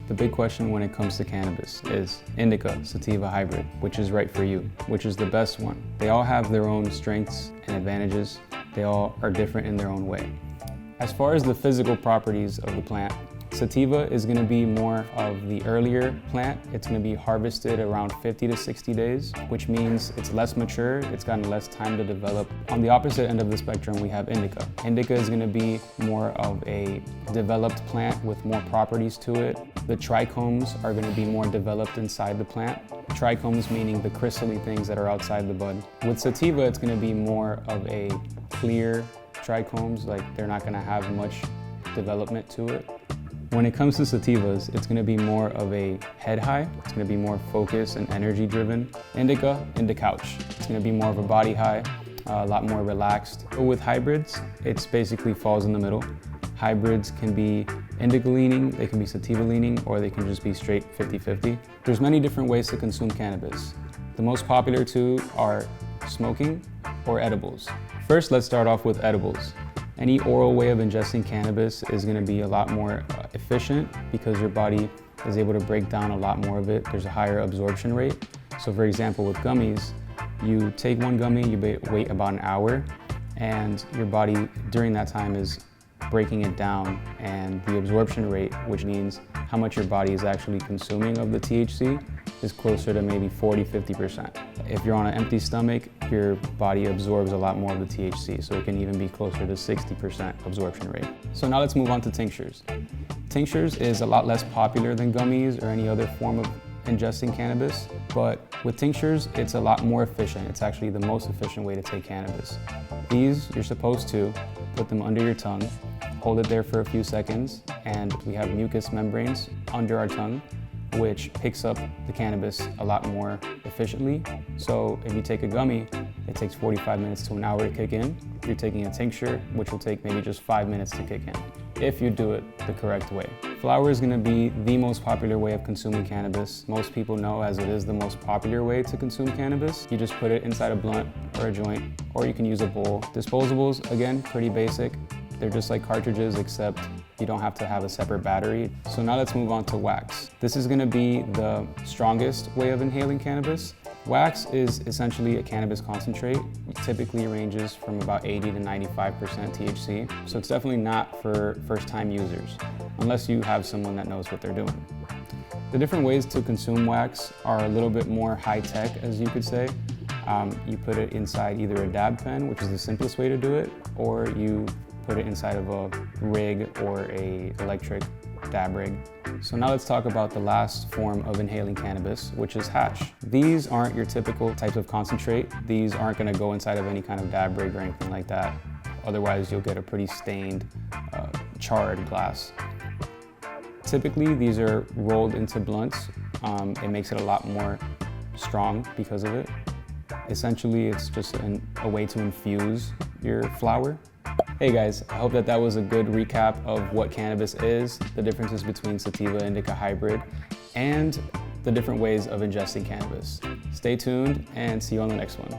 The big question when it comes to cannabis is Indica Sativa hybrid, which is right for you, which is the best one. They all have their own strengths and advantages. They all are different in their own way. As far as the physical properties of the plant, Sativa is going to be more of the earlier plant. It's going to be harvested around 50 to 60 days, which means it's less mature, it's gotten less time to develop. On the opposite end of the spectrum, we have Indica. Indica is going to be more of a developed plant with more properties to it. The trichomes are going to be more developed inside the plant. Trichomes meaning the crystally things that are outside the bud. With Sativa, it's going to be more of a clear trichomes, like they're not going to have much development to it. When it comes to sativas, it's going to be more of a head high. It's going to be more focus and energy driven. Indica couch. It's going to be more of a body high, a lot more relaxed. But with hybrids, it's basically falls in the middle. Hybrids can be indica leaning, they can be sativa leaning, or they can just be straight 50-50. There's many different ways to consume cannabis. The most popular two are smoking or edibles. First, let's start off with edibles. Any oral way of ingesting cannabis is going to be a lot more efficient because your body is able to break down a lot more of it. There's a higher absorption rate. So for example, with gummies, you take one gummy, you wait about an hour, and your body during that time is breaking it down, and the absorption rate, which means how much your body is actually consuming of the THC, is closer to maybe 40-50%. If you're on an empty stomach, your body absorbs a lot more of the THC, so it can even be closer to 60% absorption rate. So now let's move on to tinctures. Tinctures is a lot less popular than gummies or any other form of ingesting cannabis, but with tinctures, it's a lot more efficient. It's actually the most efficient way to take cannabis. These, you're supposed to put them under your tongue, hold it there for a few seconds, and we have mucous membranes under our tongue, which picks up the cannabis a lot more efficiently. So if you take a gummy, it takes 45 minutes to an hour to kick in. If you're taking a tincture, which will take maybe just 5 minutes to kick in, if you do it the correct way. Flower is going to be the most popular way of consuming cannabis. Most people know as it is the most popular way to consume cannabis. You just put it inside a blunt or a joint, or you can use a bowl. Disposables, again, pretty basic. They're just like cartridges, except you don't have to have a separate battery. So now let's move on to wax. This is going to be the strongest way of inhaling cannabis. Wax is essentially a cannabis concentrate. It typically ranges from about 80 to 95% THC. So it's definitely not for first-time users, unless you have someone that knows what they're doing. The different ways to consume wax are a little bit more high-tech, as you could say. You put it inside either a dab pen, which is the simplest way to do it, or you put it inside of a rig or a electric dab rig. So now let's talk about the last form of inhaling cannabis, which is hash. These aren't your typical types of concentrate. These aren't going to go inside of any kind of dab rig or anything like that. Otherwise, you'll get a pretty stained, charred glass. Typically, these are rolled into blunts. It makes it a lot more strong because of it. Essentially, it's just a way to infuse your flower. Hey guys, I hope that was a good recap of what cannabis is, the differences between Sativa, Indica hybrid, and the different ways of ingesting cannabis. Stay tuned and see you on the next one.